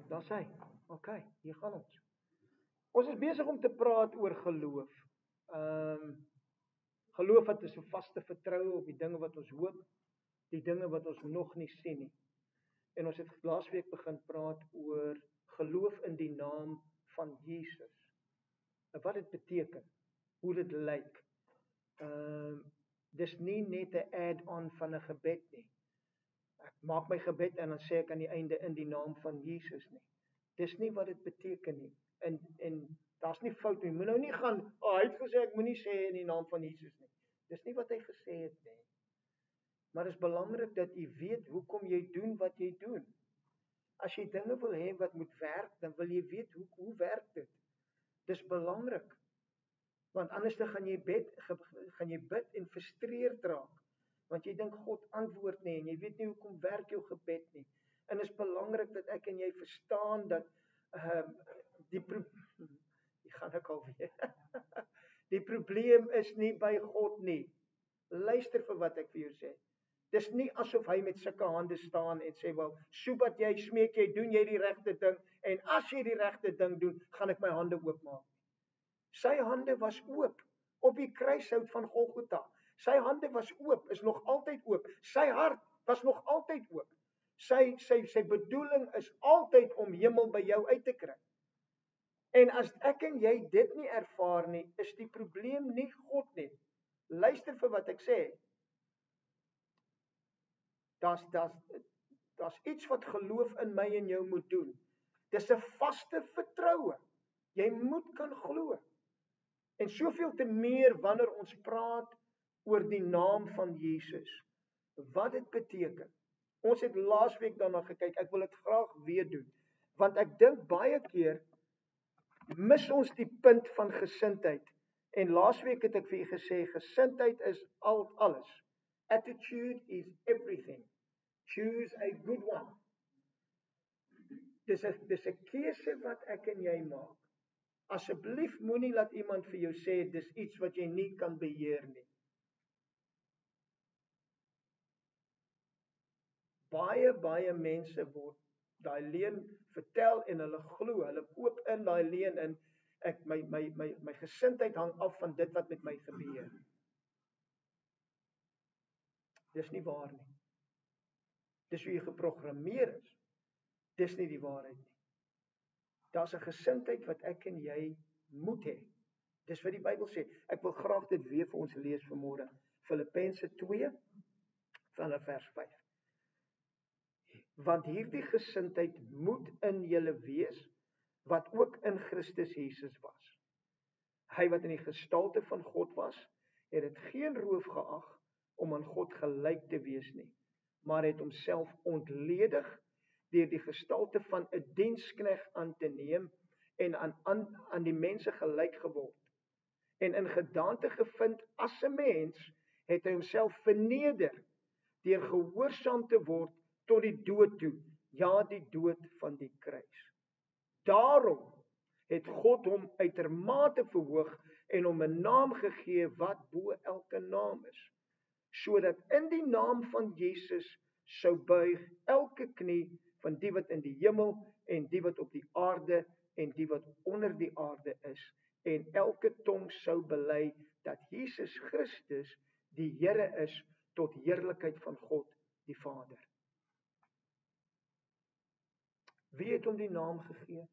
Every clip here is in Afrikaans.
Daar's hy. OK, hier gaan ons. Ons is besig om te praat oor geloof. Geloof wat is 'n vaste vertroue op die dinge wat ons hoop, die dinge wat ons nog nie sien nie. En ons het laasweek begin praat oor geloof in die naam van Jesus. En wat dit beteken, hoe dit lyk. Dis nie net 'n add-on van 'n gebed nie. Ek maak my gebed en dan sê ek aan die einde in die naam van Jesus nie. Dis nie wat dit beteken nie. En daar's nie fout nie. Moet nou nie gaan, hy het gesê ek moenie sê in die naam van Jesus nie. Dis nie wat hy gesê het nie. Maar dit is belangrik dat jy weet hoekom jy doen wat jy doen. As jy dinge wil hê wat moet werk, dan wil jy weet hoe werk dit. Dis belangrik. Want anders dan gaan jy bid en frustreerd raak. Want jy dink God antwoord nie en jy weet nie hoekom werk jou gebed nie. En dit is belangrik dat ek en jy verstaan dat die probleem is nie by God nie. Luister vir wat ek vir jou sê. Dis nie asof hy met sulke hande staan en sê, wel, sobat jy smeek, jy doen jy die regte ding, en as jy die regte ding doen, gaan ek my hande oopmaak. Sy hande was oop, op die kruishout van Golgotha. Sy hande was oop, is nog altyd oop. Sy hart was nog altyd oop. Sy bedoeling is altyd om hemel by jou uit te kry. En as ek en jy dit nie ervaar nie, is die probleem nie God nie. Luister vir wat ek sê. Daar's iets wat geloof in my en jou moet doen. Dis 'n vaste vertroue. Jy moet kan glo. En soveel te meer wanneer ons praat oor die naam van Jesus. Wat dit beteken. Ons het laasweek daarna gekyk. Ek wil dit graag weer doen. Want ek dink baie keer mis ons die punt van gesindheid. En laasweek het ek vir julle gesê, gesindheid is alles. Attitude is everything. Choose a good one. Dis 'n keuse wat ek en jy maak. Asseblief moenie laat iemand vir jou sê, dis iets wat jy nie kan beheer nie. Baie mense word daai leuen vertel en hulle glo, hulle koop in daai leuen in, my gesindheid hang af van dit wat met my gebeur. Dis nie waar nie. Dis hoe jy geprogrammeer is. Dis nie die waarheid nie. Daar's 'n gesindheid wat ek en jy moet hê. Dis wat die Bybel sê. Ek wil graag dit weer vir ons lees vanmôre. Filippense 2 vanaf vers 5. Want hierdie gesindheid moet in julle wees, wat ook in Christus Jesus was. Hy wat in die gestalte van God was, het dit geen roof geag om aan God gelyk te wees nie, maar het homself ontledig deur die gestalte van 'n dienskneg aan te neem en aan die mense gelyk geword. En in gedaante gevind as 'n mens, het hy homself verneder deur gehoorsaam te word tot die dood toe, ja, die dood van die kruis. Daarom het God hom uitermate verhoog en hom 'n naam gegee wat bo elke naam is, sodat in die naam van Jesus sou buig elke knie van die wat in die hemel en die wat op die aarde en die wat onder die aarde is, en elke tong sou bely dat Jesus Christus die Here is tot heerlikheid van God die Vader. Wie het hom die naam gegee?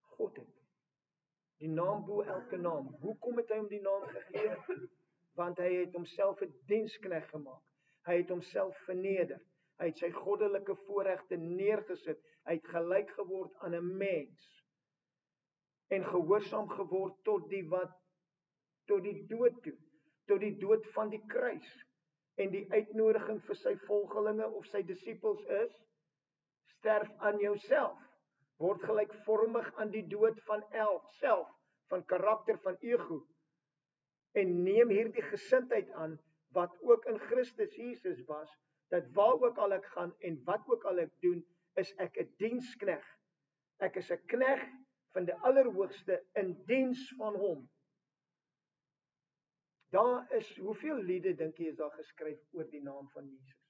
God het. Die naam bo elke naam. Hoekom het hy hom die naam gegee? Want hy het homself 'n dienskneg gemaak. Hy het homself verneder. Hy het sy goddelike voorregte neergesit. Hy het gelyk geword aan 'n mens. En gehoorsaam geword tot die dood toe. Tot die dood van die kruis. En die uitnodiging vir sy volgelinge of sy disippels is, sterf aan jouself. Word gelykvormig aan die dood van self, van karakter, van ego. En neem hierdie gesindheid aan, wat ook in Christus Jesus was, dat waar ook al ek gaan en wat ook al ek doen, is ek 'n dienskneg. Ek is 'n kneg van die Allerhoogste in diens van hom. Daar is, hoeveel liede dink jy is daar geskryf oor die naam van Jesus?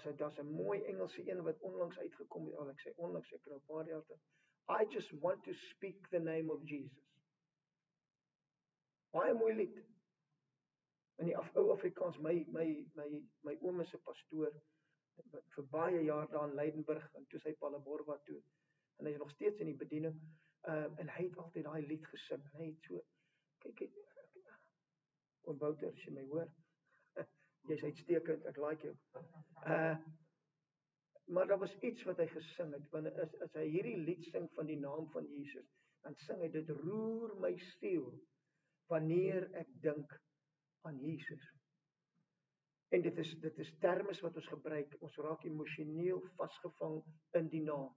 Daar's 'n mooi Engelse een wat onlangs uitgekom het. Al ek sê onlangs, ek nou 'n paar jaar terug. I just want to speak the name of Jesus. Baie mooi lied. In die ou Afrikaans, my oom is 'n pastoor vir baie jaar daar in Leidenburg en toe sy Palleborwa toe. En hy is nog steeds in die bediening. En hy het altyd daai lied gesing. En hy het so kyk oom Wouter, as jy my hoor. Jy's uitstekend, ek like jou. Maar daar was iets wat hy gesing het, want as hy hierdie lied sing van die naam van Jesus, dan sing hy, dit roer my siel, wanneer ek dink aan Jesus. En dit is termes wat ons gebruik, ons raak emosioneel vasgevang in die naam,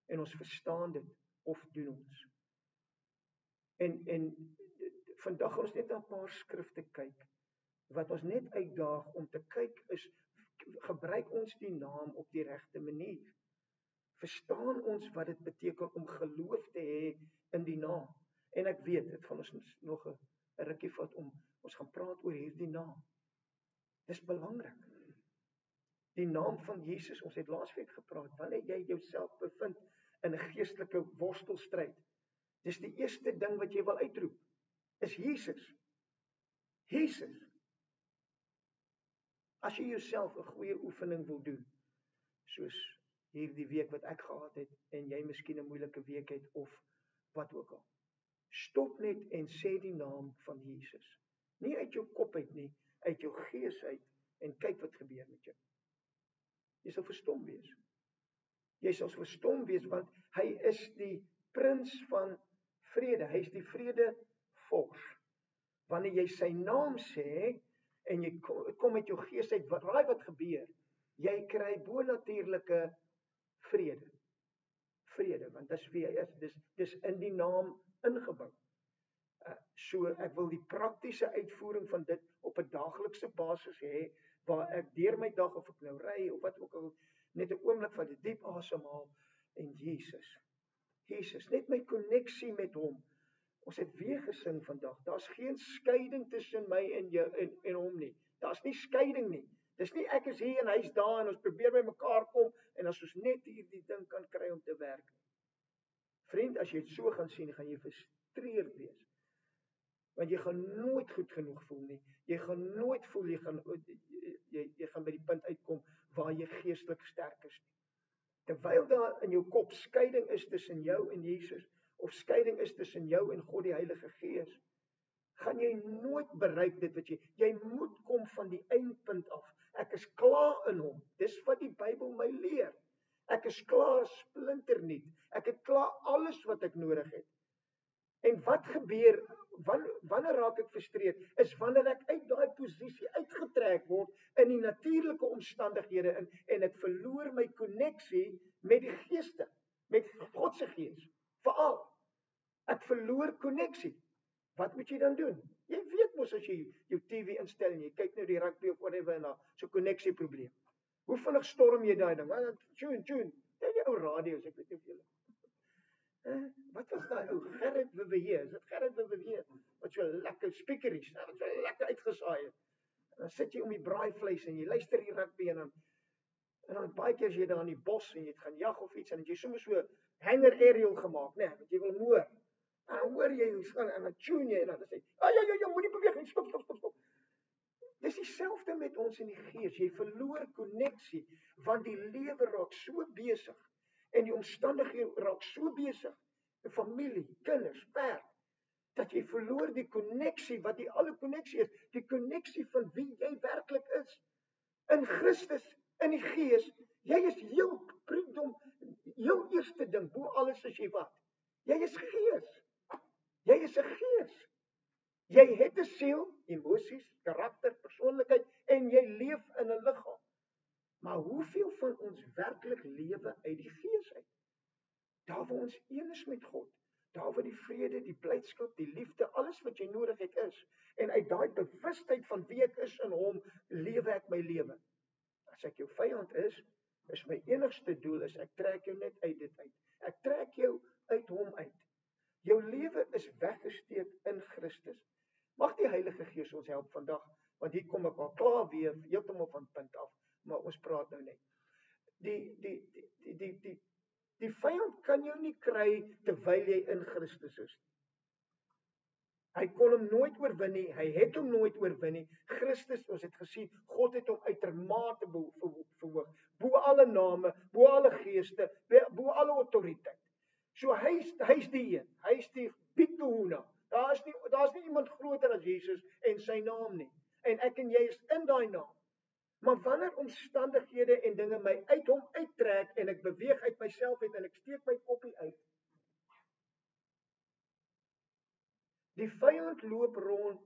en ons verstaan dit, of doen ons. En vandag gaan ons net na 'n paar skrifte kyk, wat ons net uitdaag om te kyk is, gebruik ons die naam op die regte manier? Verstaan ons wat dit beteken om geloof te hê in die naam? En ek weet, dit gaan ons nog 'n rukkie vat om, ons gaan praat oor hierdie naam. Dis belangrik. Die naam van Jesus, ons het laasweek gepraat, wanneer jy jouself bevind in 'n geestelike worstelstryd, dis die eerste ding wat jy wil uitroep, is Jesus. Jesus. As jy jouself 'n goeie oefening wil doen, soos hierdie week wat ek gehad het, en jy miskien 'n moeilike week het, of wat ook al, stop net en sê die naam van Jesus. Nie uit jou kop uit nie, uit jou gees uit, en kyk wat gebeur met jou. Jy sal verstom wees. Jy sal verstom wees, want hy is die prins van vrede. Hy is die vredevors. Wanneer jy sy naam sê, en jy kom met jou gees uit, wat gebeur? Jy kry bonatuurlike vrede. Vrede, want dis wie hy is. Dis in die naam ingebou. So ek wil die praktiese uitvoering van dit op 'n daaglikse basis hê, waar ek deur my dag, of ek nou ry, of wat ook al, net 'n oomblik van die diep asemhaal, en Jesus, net my koneksie met hom. Ons het weer gesing vandag, daar's geen skeiding tussen my en jou en hom nie. Daar's nie skeiding nie. Dis nie ek is hier en hy's daar en ons probeer by mekaar kom en as ons net hierdie ding kan kry om te werk. Vriend, as jy dit so gaan sien, gaan jy frustreerd wees. Want jy gaan nooit goed genoeg voel nie. Jy gaan nooit voel jy gaan by die punt uitkom waar jy geestelik sterk is nie. Terwyl daar in jou kop skeiding is tussen jou en Jesus, of skeiding is tussen jou en God die Heilige Gees, gaan jy nooit bereik dit wat jy moet kom van die eindpunt af. Ek is klaar in hom. Dis wat die Bybel my leer. Ek is klaar splinternuut. Ek het klaar alles wat ek nodig het. En wat gebeur, wanneer raak ek frustreerd, is wanneer ek uit daai posisie uitgetrek word in die natuurlike omstandighede en ek verloor my koneksie met die geeste, met God se gees. Veral, ek verloor koneksie. Wat moet jy dan doen? Jy weet mos as jy jou TV instel en jy kyk nou die rugby of whatever en daar so 'n koneksieprobleem. Hoe vinnig storm jy daai ding? Tune. Die ou radio's, ek weet nie of julle. Wat was daai ou Gerrit Wiewe? Is dit Gerrit Wiewe wat so lekker speakeries, wat so lekker uitgesaai het. En dan sit jy om die braaivleis en jy luister die rugby en dan baie keer as jy daar in die bos en jy gaan jag of iets en jy soms so hanger aerial gemaak, né, want jy wil moer. Dan hoor jy hoe gaan en dan tune jy en dan sê, ja, moenie beweeg nie, stop. Dis dieselfde met ons in die gees. Jy verloor koneksie want die lewe raak so besig en die omstandighede raak so besig, 'n familie, kinders, werk, dat jy verloor die koneksie wat die alle koneksie is, die koneksie van wie jy werklik is. In Christus, in die gees, jy is jou eerste ding, bo alles is jy wat? Jy is gees. Jy is 'n gees. Jy het 'n siel, emosies, karakter, persoonlikheid en jy leef in 'n liggaam. Maar hoeveel van ons werklik lewe uit die gees uit? Daar waar ons een is met God, daar waar die vrede, die blydskap, die liefde, alles wat jy nodig het is, en uit daai bewustheid van wie ek is in hom, lewe ek my lewe. As ek jou vyand is my enigste doel is, ek trek jou net uit dit uit. Ek trek jou uit hom uit. Jou lewe is weggesteek in Christus. Mag die Heilige Gees ons help vandag, want hier kom ek al klaar weer, heeltemal van punt af, maar ons praat nou net. Die vyand kan jou nie kry terwyl jy in Christus is. Hy kon hom nooit oorwin nie, hy het hom nooit oorwin nie. Christus, ons het gesien, God het hom uitermate verhoog, bo alle name, bo alle geeste, bo alle autoriteit. So hy's die een, hy's die big kahuna. Daar's nie iemand groter as Jesus en sy naam nie. En ek en jy is in daai naam. Maar wanneer omstandighede en dinge my uit hom uittrek en ek beweeg uit myself uit en ek steek my koppie uit, die vyand loop rond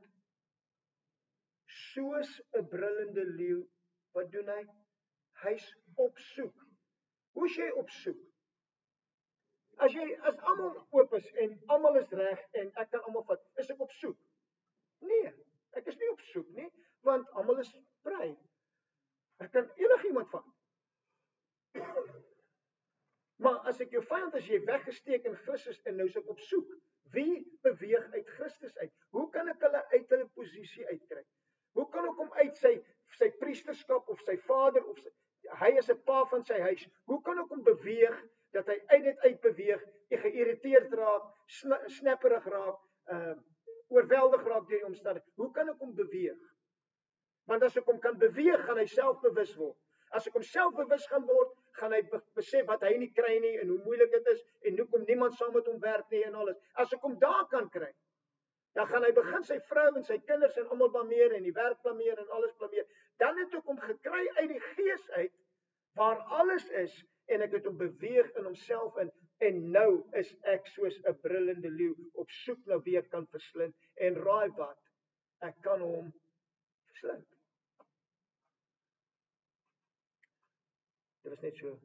soos 'n brullende leeu. Wat doen hy? Hy's op soek. Hoe's jy op soek? As almal oop is en almal is reg en ek kan almal vat, is ek op soek? Nee, ek is nie op soek nie, want almal is vry. Ek kan enigiemand vat. Maar as ek jou vyand as jy weggesteek in Christus en nou is ek op soek, wie beweeg uit Christus uit? Hoe kan ek hulle uit hulle posisie uitkry? Hoe kan ek hom uit sy priesterskap of sy vader of hy is 'n pa van sy huis? Hoe kan ek hom beweeg dat hy uit dit uitbeweeg, geïrriteerd raak, snapperig raak, oorweldig raak deur die omstandighede? Hoe kan ek hom beweeg? Want as ek hom kan beweeg, gaan hy selfbewus word. As ek hom selfbewus gaan word, gaan hy besef wat hy nie kry nie en hoe moeilik dit is en hoekom niemand saam met hom werk nie en alles. As ek hom daar kan kry, dan gaan hy begin sy vrou en sy kinders en almal blameer en die werk blameer en alles blameer. Dan het ek hom gekry uit die gees uit waar alles is en ek het hom beweeg in homself in en nou is ek soos 'n brullende leeu op soek na wie ek kan verslind en raai wat? Ek kan hom verslind. Dit was net so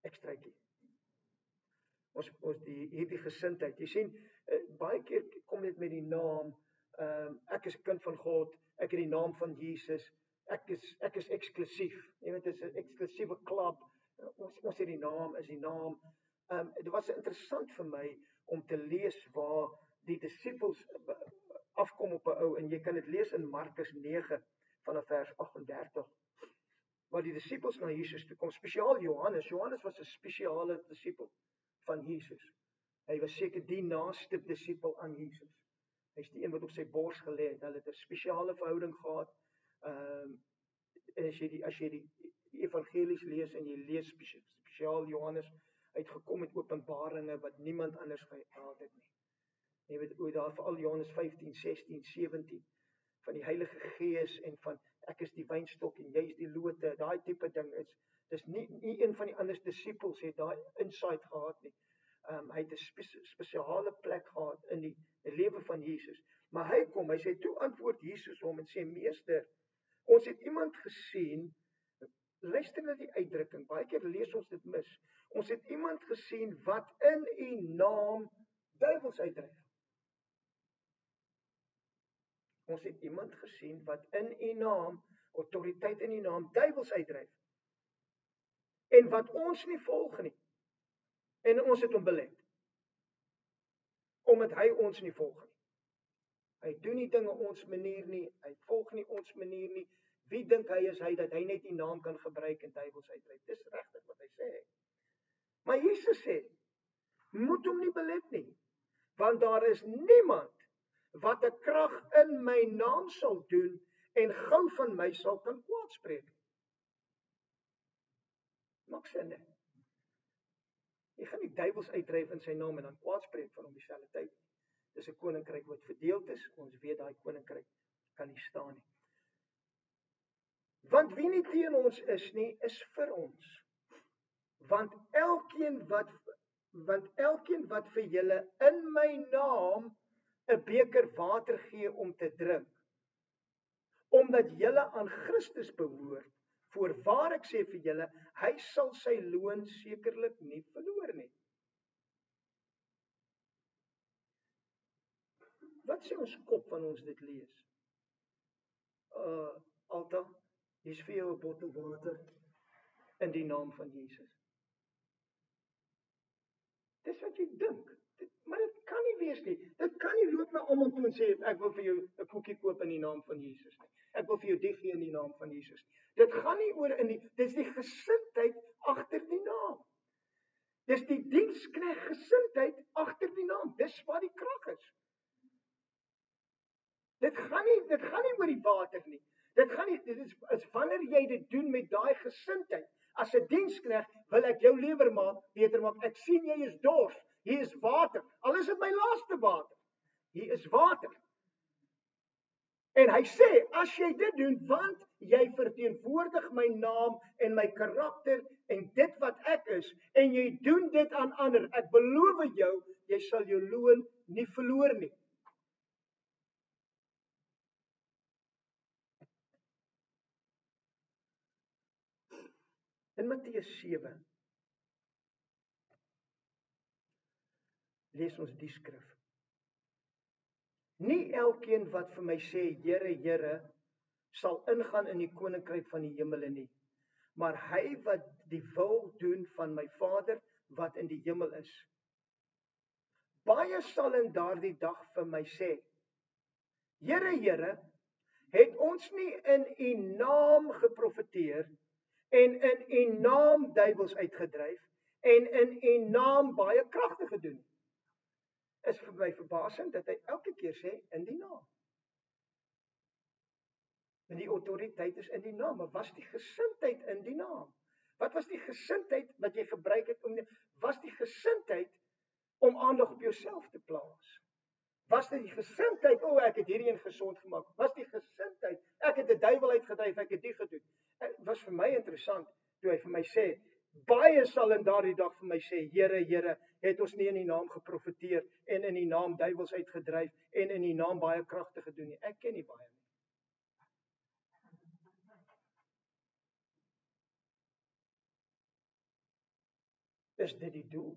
ekstraatjie. Ons hierdie gesindheid. Jy sien, baie keer kom dit met die naam, ek is 'n kind van God, ek het die naam van Jesus, ek is eksklusief. Jy weet, dit is 'n eksklusiewe klub. Ons het die naam, is die naam. Dit was interessant vir my om te lees waar die disippels afkom op 'n ou en jy kan dit lees in Markus 9 vanaf vers 38. Waar die disippels na Jesus toe kom, spesiaal Johannes. Johannes was 'n spesiale disipel van Jesus. Hy was seker die naaste disipel aan Jesus. Hy's die een wat op sy bors gelê het. Hulle het 'n spesiale verhouding gehad. En as jy die evangelies lees en jy lees spesiaal Johannes uitgekom met openbaringe wat niemand anders gehad het nie. Jy weet hoe daar veral Johannes 15, 16, 17 van die Heilige Gees en van ek is die wynstok en jy is die lote, daai tipe ding is. Dis nie een van die ander disippels het daai insight gehad nie. Hy het 'n spesiale plek gehad in die lewe van Jesus. Maar hy sê toe antwoord Jesus hom en sê meester, ons het iemand gesien. Luister na die uitdrukking. Baie keer lees ons dit mis. Ons het iemand gesien wat in u naam duiwels uitdryf. Ons het iemand gesien wat in u naam, autoriteit in u naam, duiwels uitdryf. En wat ons nie volg nie. En ons het hom belet. Omdat hy ons nie volg nie. Hy doen nie dinge ons manier nie, hy volg nie ons manier nie. Wie dink hy is hy dat hy net die naam kan gebruik en duiwels uitdryf? Dis regtig wat hy sê. Maar Jesus sê, moet hom nie belet nie, want daar is niemand wat 'n krag in my naam sal doen en gou van my sal kan kwaadspreek. Maak sin, hè? Jy gaan nie duiwels uitdryf in sy naam en dan kwaadspreek van hom dieselfde tyd. Dis 'n koninkryk wat verdeeld is. Ons weet daai koninkryk kan nie staan nie. Want wie nie teen ons is nie, is vir ons. Want elkeen wat vir julle in my naam 'n beker water gee om te drink, omdat julle aan Christus behoort, voorwaar ek sê vir julle, hy sal sy loon sekerlik nie verloor nie. Wat sê ons kop van ons dit lees? Alta, hier's vir jou 'n bottel water in die naam van Jesus. Dis wat jy dink, maar dit kan nie wees nie. Dit kan nie loop na almal toe en sê ek wil vir jou 'n koekie koop in die naam van Jesus nie. Ek wil vir jou dit gee in die naam van Jesus nie. Dit gaan nie oor dis die gesindheid agter die naam. Dis die dienskneg gesindheid agter die naam. Dis waar die krag is. Dit gaan nie oor die water nie. Dit is wanneer jy dit doen met daai gesindheid. As 'n dienskneg wil ek jou lewer maak, beter maak. Ek sien jy is dors. Hier is water. Al is dit my laaste water. Hier is water. En hy sê, as jy dit doen, want jy verteenwoordig my naam en my karakter en dit wat ek is, en jy doen dit aan ander, ek beloof jou, jy sal jou loon nie verloor nie. In Matteus 7 lees ons die skrif. Nie elkeen wat vir my sê, Here, Here, sal ingaan in die koninkryk van die hemele nie, maar hy wat die wil doen van my Vader wat in die hemel is. Baie sal in daardie dag vir my sê, Here, Here, het ons nie in u naam geprofeteer en in u naam duiwels uitgedryf en in u naam baie kragte gedoen? Is vir my verbasing dat hy elke keer sê in die naam. En die autoriteit is in die naam, maar was die gesindheid in die naam? Wat was die gesindheid wat jy gebruik het was die gesindheid om aandag op jouself te plaas? Was dit die gesindheid, ek het hierdie een gesond gemaak? Was die gesindheid, ek het 'n duiwel uitgedryf, ek het dit gedoen? Dit was vir my interessant toe hy vir my sê, baie sal in daardie dag vir my sê, Here, Here, het ons nie in die naam geprofeteer en in die naam duiwels uitgedryf en in die naam baie kragte gedoen nie. Ek ken nie baie nie. Is dit die doel?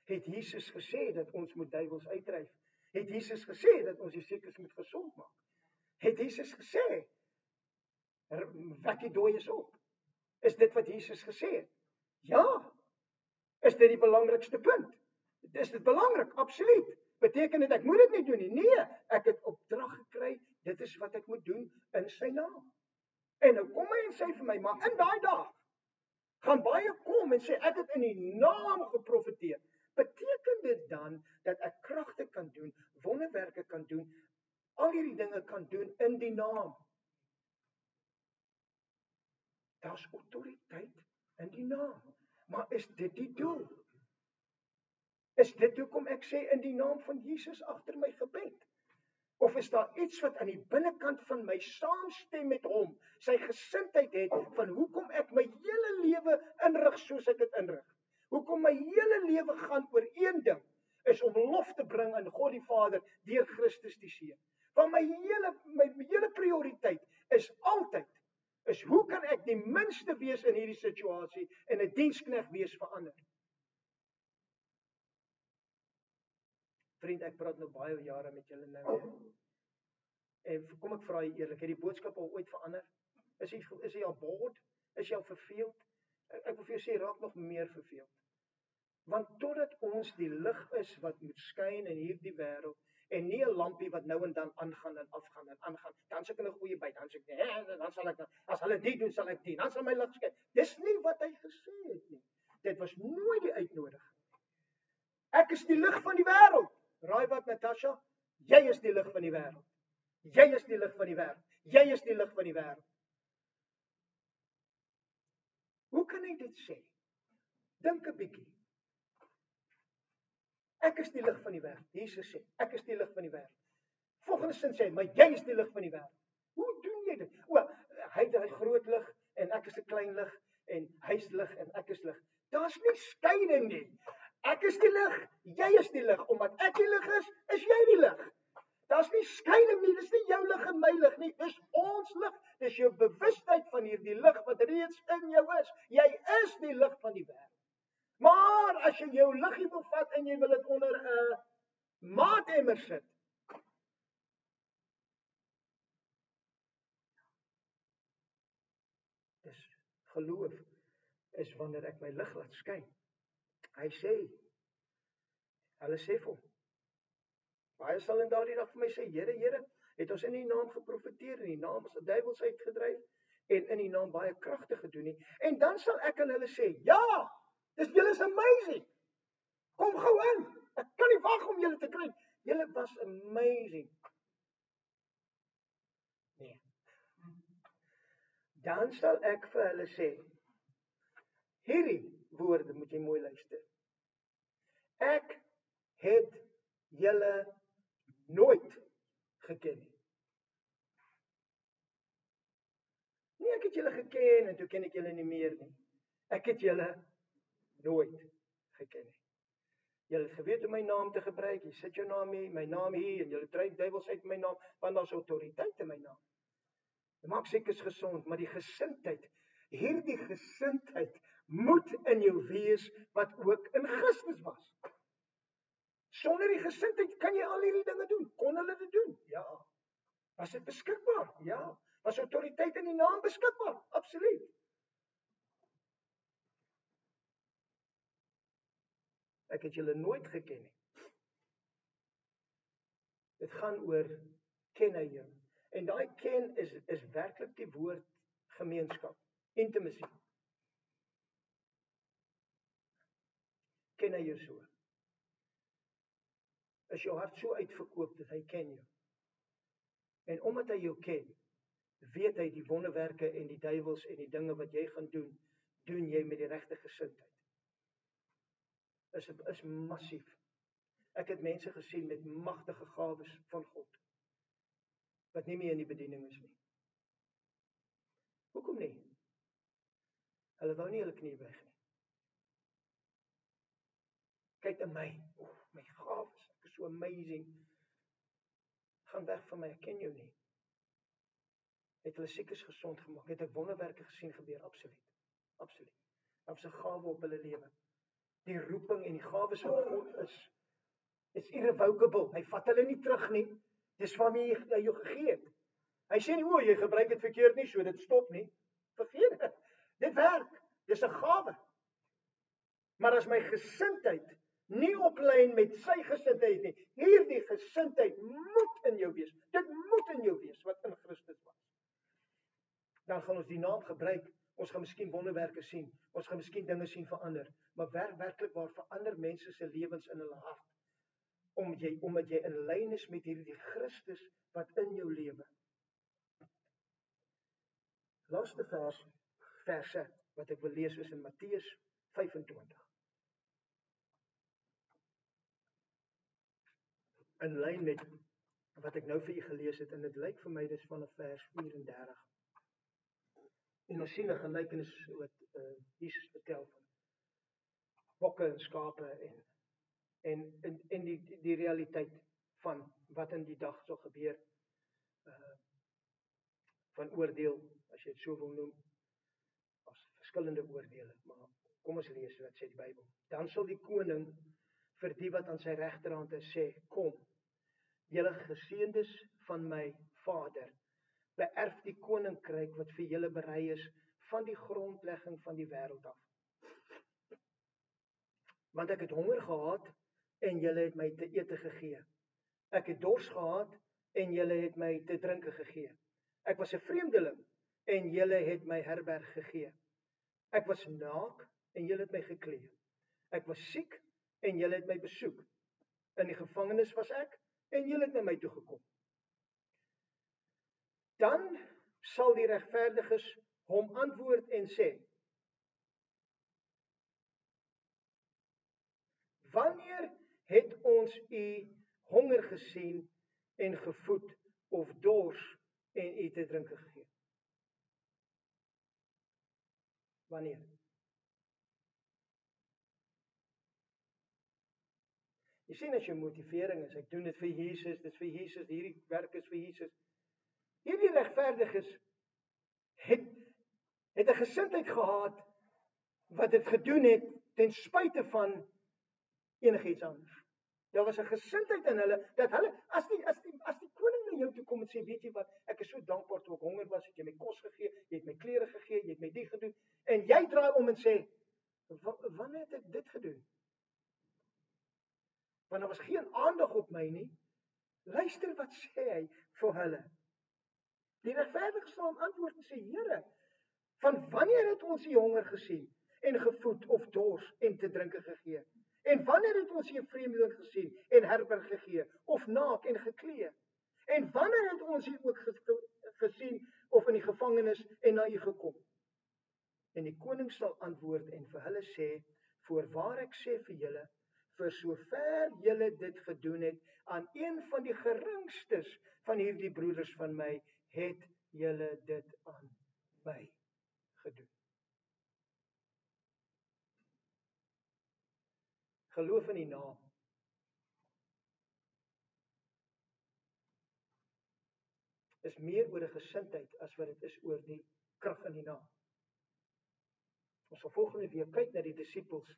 Het Jesus gesê dat ons moet duiwels uitdryf? Het Jesus gesê dat ons die siekes moet gesond maak? Het Jesus gesê, wek die dooies op? Is dit wat Jesus gesê het? Ja. Is dit die belangrikste punt? Is dit belangrik? Absoluut. Beteken dit ek moet dit nie doen nie? Nee, ek het opdrag gekry, dit is wat ek moet doen in sy naam. En nou kom hy en sê vir my, maar in daai dag gaan baie kom en sê ek het in die naam geprofeteer. Beteken dit dan dat ek kragte kan doen, wonderwerke kan doen, al hierdie dinge kan doen in die naam? Daar's autoriteit in die naam. Maar is dit die doel? Is dit hoekom ek sê in die naam van Jesus agter my gebed? Of is daar iets wat aan die binnekant van my saamstem met hom, sy gesindheid het van hoekom ek my hele lewe inrig soos ek dit inrig? Hoekom my hele lewe gaan oor een ding, is om lof te bring aan God die Vader deur Christus die Seun. Want my hele prioriteit is altyd, hoe kan ek die minste wees in hierdie situasie en 'n dienskneg wees vir ander? Vriend, ek praat nou baie jare met julle nou. En kom ek vra jy eerlik, het die boodskap al ooit verander? Is jy al bored? Is jy al verveeld? Ek wil vir jou sê, raak nog meer verveeld. Want totdat ons die lig is wat moet skyn in hierdie wêreld, en nie 'n lampie wat nou en dan aangaan en afgaan en aangaan, dan sê ek hulle goeie by, dan sê ek, dan sal ek, as hulle dit doen, sal ek dit, dan sal my lig skyn. Dis nie wat hy gesê het nie. Dit was nooit die uitnodiging. Ek is die lig van die wêreld. Raai wat, Natasha? Jy is die lig van die wêreld. Jy is die lig van die wêreld. Jy is die lig van die wêreld. Hoe kan hy dit sê? Dink 'n bietjie. Ek is die lig van die wêreld. Jesus sê, ek is die lig van die wêreld. Volgende sin sê hy, maar jy is die lig van die wêreld. Hoe doen jy dit? Hy het 'n groot lig en ek is 'n klein lig en hy's lig en ek is lig. Daar's nie skeiding nie. Ek is die lig, jy is die lig. Omdat ek die lig is jy die lig. Daar's nie skeiding nie, dis nie jou lig en my lig nie, dis ons lig. Dis jou bewustheid van hierdie lig wat reeds in jou is. Jy is die lig van die wêreld. Maar as jy jou liggie wil vat en jy wil dit onder 'n maatemmer sit, dis geloof is wanneer ek my lig laat skyn. Hy Hulle sê vir hom, baie sal in daardie dag vir my sê, Here, Here, het ons in die naam geprofeteer, in die naam ons duiwels uitgedryf, en in die naam baie kragte gedoen nie. En dan sal ek aan hulle sê, ja, julle is amazing. Kom gou in. Ek kan nie wag om julle te kry. Julle was amazing. Nee. Dan sal ek vir hulle sê, hierdie woorde moet jy mooi luister. Ek het julle nooit geken nie. Nee, ek het julle geken en toe ken ek julle nie meer nie. Ek het julle nooit geken nie. Julle het geweet om my naam te gebruik, jy sit jou naam hier, my naam hier, en julle dryf duiwels uit my naam, want daar's autoriteit in my naam. Dit maak seker is gesond, maar die gesindheid, hierdie gesindheid moet in jou wees wat ook in Christus was. Sonder die gesindheid kan jy al hierdie dinge doen. Kon hulle dit doen? Ja. Was dit beskikbaar? Ja. Was autoriteit in die naam beskikbaar? Absoluut. Ek het julle nooit geken nie. Dit gaan oor ken hy jou. En daai ken is werklik die woord gemeenskap, intimacy. Ken hy jou so? Is jou hart so uitverkoop dat hy ken jou? En omdat hy jou ken, weet hy die wonderwerke en die duiwels en die dinge wat jy gaan doen, doen jy met die regte gesindheid. Is massief. Ek het mense gesien met magtige gawes van God, wat nie meer in die bediening is nie. Hoekom nie? Hulle wou nie hulle knie buig nie. Kyk na my, my gawes, ek is so amazing. Gaan weg van my, ek ken jou nie. Het hulle siekes gesond gemaak, het ek wonderwerke gesien gebeur, absoluut. Absoluut. Daar was 'n gawe op hulle lewe. Die roeping en die gawes van God is irrevocable. Hy vat hulle nie terug nie. Dis van wie hy jou gegee het. Hy sê nie, jy gebruik dit verkeerd nie, so dit stop nie. Vergeet dit. Dit werk. Dis 'n gawe. Maar as my gesindheid nie oplyn met sy gesindheid nie, hierdie gesindheid moet in jou wees. Dit moet in jou wees wat in Christus was. Dan gaan ons die naam gebruik. Ons gaan miskien wonderwerke sien. Ons gaan miskien dinge sien verander. Maar werklik waar verander mense se lewens in hulle hart. Omdat jy in lyn is met hierdie Christus wat in jou lewe. Laaste verse wat ek wil lees is in Matteus 25. In lyn met wat ek nou vir u gelees het, en dit lyk vir my dis vanaf vers 34. En ons sien 'n gelykenis wat Jesus vertel van bokke en skape en die realiteit van wat in die dag sal gebeur, van oordeel, as jy dit so wil noem, as verskillende oordeele, maar kom ons lees wat sê die Bybel. Dan sal die koning vir die wat aan sy regterhand is sê, kom, julle geseëndes van my Vader, beerf die koninkryk wat vir julle berei is van die grondlegging van die wêreld af. Want ek het honger gehad en julle het my te ete gegee. Ek het dors gehad en julle het my te drinke gegee. Ek was 'n vreemdeling en julle het my herberg gegee. Ek was naak en julle het my geklee. Ek was siek en julle het my besoek. In die gevangenis was ek en julle het na my toe gekom. Dan sal die regverdiges hom antwoord en sê, wanneer het ons u honger gesien en gevoed of dors en u te drinke gegee? Wanneer? Jy sien as jou motivering is, ek doen dit vir Jesus, dit is vir Jesus, hierdie werk is vir Jesus. Hierdie regverdiges het 'n gesindheid gehad wat dit gedoen het ten spyte van enigiets anders. Daar was 'n gesindheid in hulle dat hulle as die koning na jou toe kom en sê, weet jy wat, ek is so dankbaar toe ek honger was, het jy my kos gegee, jy het my klere gegee, jy het my dit gedoen, en jy draai om en sê, wanneer het ek dit gedoen? Want my nie. Luister wat sê hy vir hulle. Die regverdige sal hom antwoord en sê, Here, van wanneer het ons U honger gesien en gevoed of dors en te drinke gegee? En wanneer het ons U 'n vreemdeling gesien en herberg gegee of naak en geklee? En wanneer het ons U ook gesien of in die gevangenis en na U gekom? En die koning sal antwoord en vir hulle sê, voorwaar ek sê vir julle, vir sover julle dit gedoen het aan een van die geringstes van hierdie broeders van my, het julle dit aan my gedoen. Geloof in die naam. Is meer oor 'n gesindheid as wat dit is oor die krag in die naam. Ons sal volgende week kyk na die disippels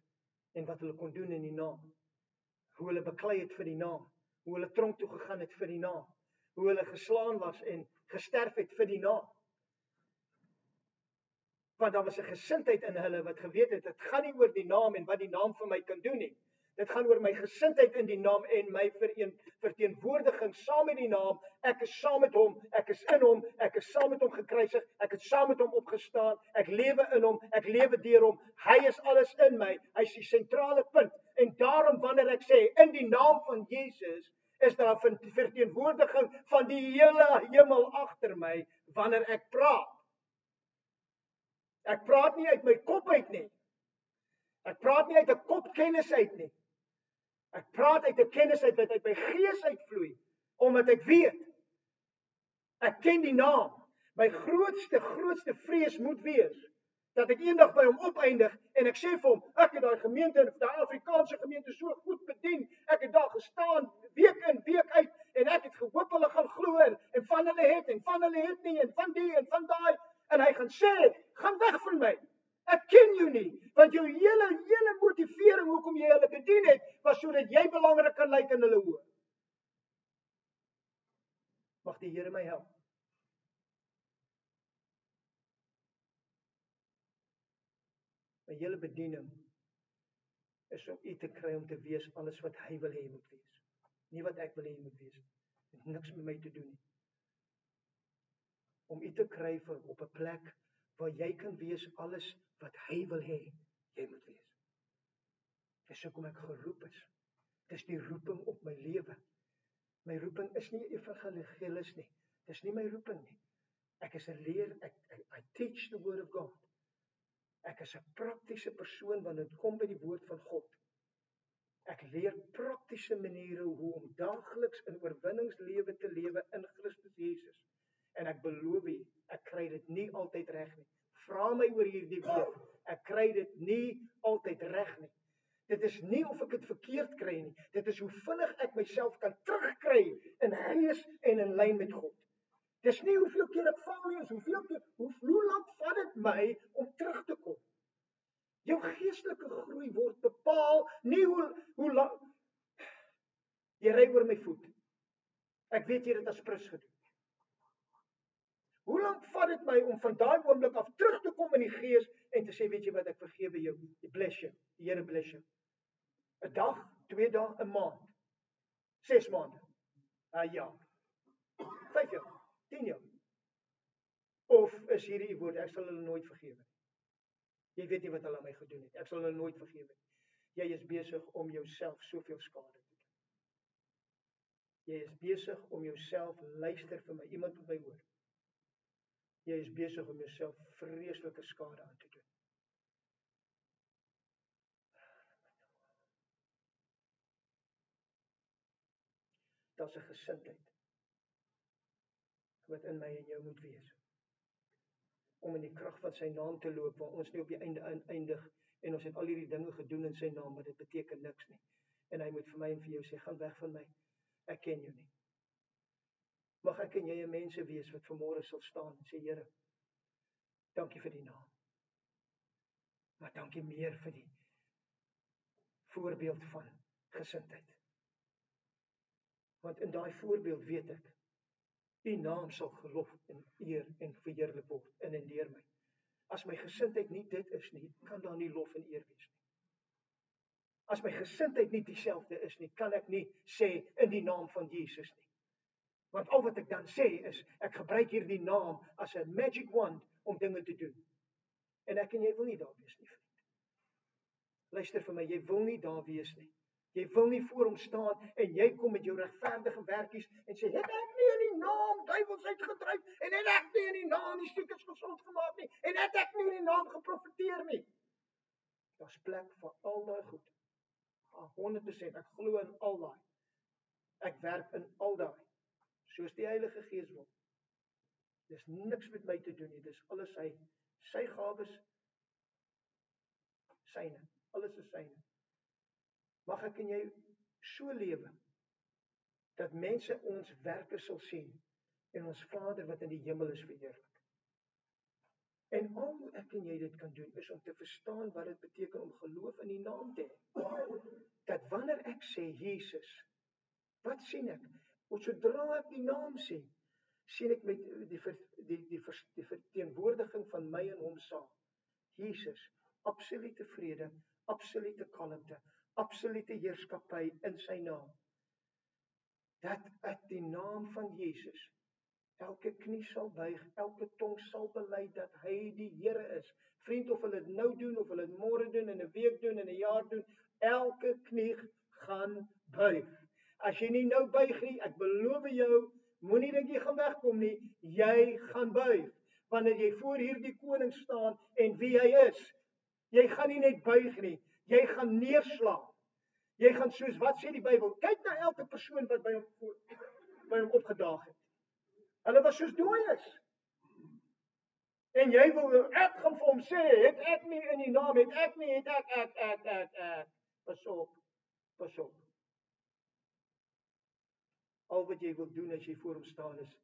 en wat hulle kon doen in die naam. Hoe hulle beklei het vir die naam, hoe hulle tronk toe gegaan het vir die naam, hoe hulle geslaan was en gesterf het vir die naam. Want daar was 'n gesindheid in hulle wat geweet het, dit gaan nie oor die naam en wat die naam vir my kan doen nie. Dit gaan oor my gesindheid in die naam en my verteenwoordiging saam met die naam. Ek is saam met hom, ek is in hom, ek is saam met hom gekruisig, ek het saam met hom opgestaan, ek lewe in hom, ek lewe deur hom. Hy is alles in my, hy is die sentrale punt. En daarom wanneer ek sê, in die naam van Jesus, is daar 'n verteenwoordiging van die hele hemel agter my, wanneer ek praat. Ek praat nie uit my kop uit nie. Ek praat nie uit 'n kopkennis uit nie. Ek praat uit 'n kennis uit wat uit my gees uitvloei, omdat ek weet. Ek ken die naam. My grootste vrees moet wees dat ek eendag by hom opeindig en ek sê vir hom, ek het daai gemeente, daai Afrikaanse gemeente so goed bedien. Ek het daar gestaan week in, week uit en ek het gehoop hulle gaan glo en van hulle het en van hulle het nie en van die en van daai. En hy gaan sê, gaan weg van my. Ek ken jou nie, want jou hele motivering hoekom jy hulle bedien het, was sodat jy belangrik kan lyk in hulle oë. Mag die Here my help. My hele bediening is om U te kry om te wees alles wat hy wil hê jy moet wees. Nie wat ek wil hê jy moet wees. Dit het niks met my te doen nie. Om U te kry op 'n plek waar jy kan wees alles wat hy wil hê jy moet wees. Dis hoekom ek geroep is. Dis die roeping op my lewe. My roeping is nie evangelis nie. Dis nie my roeping nie. Ek is 'n leer, I teach the word of God. Ek is 'n praktiese persoon wanneer dit kom by die woord van God. Ek leer praktiese maniere hoe om daagliks in oorwinningslewe te lewe in Christus Jesus. En ek beloof U, ek kry dit nie altyd reg nie. Vra my oor hierdie week. Ek kry dit nie altyd reg nie. Dit is nie of ek dit verkeerd kry nie. Dit is hoe vinnig ek myself kan terugkry in gees en in lyn met God. Dis nie hoeveel keer ek val nie, hoe lank vat dit my om terug te kom? Jou geestelike groei word bepaal nie hoe lank jy ry oor my voet. Ek weet jy het dit as prins gedoen. Hoe lank vat dit my om van daai oomblik af terug te kom in die gees en te sê, weet jy wat, ek vergewe jou, bless you, die Here bless you. 'n dag, 2 dae, 'n maand, 6 maande, 'n jaar, 5 jaar, 10 jaar. Of is hierdie U woord, ek sal hulle nooit vergewe. Jy weet nie wat hulle aan my gedoen het, ek sal hulle nooit vergewe. Jy is besig om jouself soveel skade te doen. Jy is besig om jouself, luister vir my, iemand moet my hoor. Jy is besig om jouself vreeslike skade aan te doen. Daar's 'n gesindheid wat in my en jou moet wees. Om in die krag van sy naam te loop, waar ons nie op die einde eindig en ons het al hierdie dinge gedoen in sy naam, maar dit beteken niks nie. En hy moet vir my en vir jou sê, gaan weg van my. Ek ken jou nie. Mag ek en jy 'n mense wees wat vanmôre sal staan en sê, Here, dankie vir die naam. Maar dankie meer vir die voorbeeld van gesindheid. Want in daai voorbeeld weet ek, U naam sal geloof en eer en verheerlik word in en deur my. As my gesindheid nie dit is nie, kan daar nie lof en eer wees nie. As my gesindheid nie dieselfde is nie, kan ek nie sê in die naam van Jesus nie. Want al wat ek dan sê is, ek gebruik hierdie naam as 'n magic wand om dinge te doen. En ek en jy wil nie daar wees nie, vriend. Luister vir my, jy wil nie daar wees nie. Jy wil nie voor hom staan en jy kom met jou regverdige werkies en sê, het ek nie in die naam duiwels uitgedryf en het ek nie in die naam die siekes gesond gemaak nie en het ek nie in die naam geprofeteer nie. Daar's plek vir al daai goed. 100%, ek glo in al daai. Ek werk in al daai. Soos die Heilige Gees wil. Dis niks met my te doen nie, dis alles sy gawes, syne. Alles is syne. Mag ek en jy so lewe, dat mense ons werke sal sien, en ons Vader wat in die hemel is verheerlik. En al hoe ek en jy dit kan doen, is om te verstaan wat dit beteken om geloof in die naam te hê. Dat wanneer ek sê Jesus, wat sien ek? Want sodra ek die naam sien ek met die verteenwoordiging van my en hom saam. Jesus, absolute vrede, absolute kalmte, absolute heerskappy in sy naam. Dat uit die naam van Jesus elke knie sal buig, elke tong sal bely dat hy die Here is. Vriend, of hulle dit nou doen, of hulle dit môre doen, in 'n week doen, in 'n jaar doen, elke knie gaan buig. As jy nie nou buig nie, ek beloof jou, moenie dink jy gaan wegkom nie, jy gaan buig. Wanneer jy voor hierdie koning staan en wie hy is, jy gaan nie net buig nie, jy gaan neerslaan. Jy gaan soos, wat sê die Bybel? Kyk na elke persoon wat by hom opgedaag het. Hulle was soos dooies. En jy wil, ek gaan vir hom sê, het ek nie in die naam, het ek nie, het ek. Pas op. Al wat jy wil doen as jy voor hom staan is,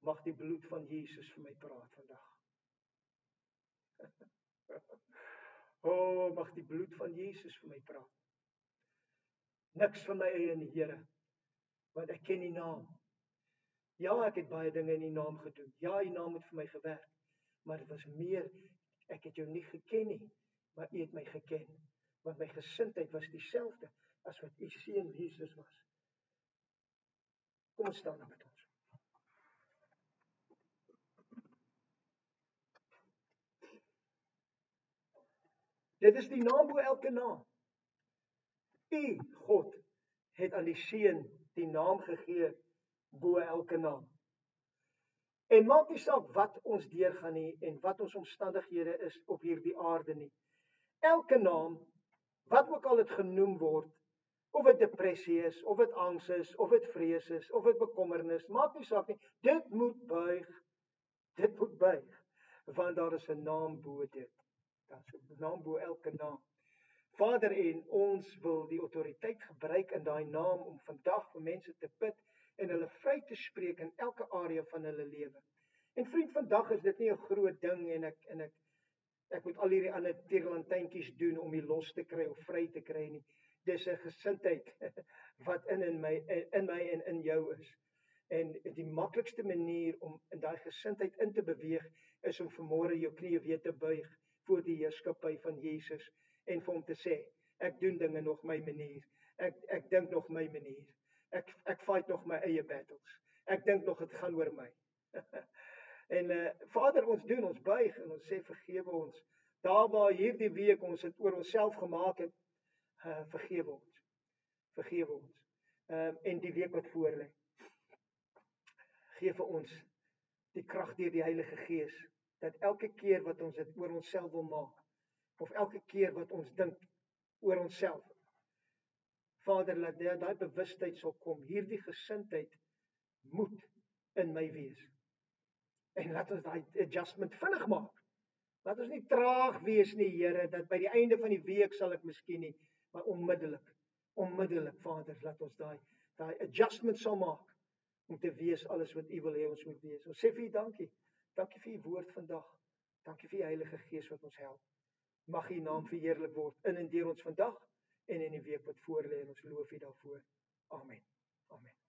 mag die bloed van Jesus vir my praat vandag. Mag die bloed van Jesus vir my praat. Niks van my eie in die Here, want ek ken die naam. Ja, ek het baie dinge in die naam gedoen. Ja, die naam het vir my gewerk. Maar dit was meer, ek het jou nie geken nie, maar U het my geken. Want my gesindheid was dieselfde as wat U seun Jesus was. Kom ons staan nou met ons. Dit is die naam bo elke naam. U, God, het aan die seun die naam gegee bo elke naam. En maak nie saak wat ons deurgaan nie en wat ons omstandighede is op hierdie aarde nie. Elke naam, wat ook al dit genoem word, of dit depressie is, of dit angs is, of dit vrees is, of dit bekommernis, maak nie saak nie, dit moet buig, want daar is 'n naam bo dit. Daar is 'n naam bo elke naam. Vader, en ons wil die autoriteit gebruik in daai naam om vandag vir mense te bid en hulle vry te spreek in elke area van hulle lewe. En vriend, vandag is dit nie 'n groot ding en ek moet al hierdie ander tierlantynkies doen om die los te kry of vry te kry nie. Dis 'n gesindheid wat in my en in jou is. En die maklikste manier om in daai gesindheid in te beweeg is om vanmôre jou knieë weer te buig voor die heerskappy van Jesus en vir hom te sê, ek doen dinge nog my manier. Ek dink nog my manier. Ek fight nog my eie battles. Ek dink nog dit gaan oor my. En Vader, ons buig en ons sê vergewe ons. Daar waar hierdie week ons dit oor onsself gemaak het, vergewe ons. Vergewe ons. En die week wat voor lê. Gee vir ons die krag deur die Heilige Gees, dat elke keer wat ons dit oor onsself wil maak, of elke keer wat ons dink oor onsself, Vader, laat daai bewustheid sal kom, hierdie gesindheid moet in my wees. En laat ons daai adjustment vinnig maak. Laat ons nie traag wees nie, Here, dat by die einde van die week sal ek miskien nie, maar onmiddellik, Vader, laat ons daai adjustment sal maak, om te wees alles wat U wil hê ons moet wees. Ons sê vir U dankie. Dankie vir U woord vandag. Dankie vir U Heilige Gees wat ons help. Mag U naam verheerlik word in en deur ons vandag en in die week wat voor lê, en ons loof U daarvoor. Amen. Amen.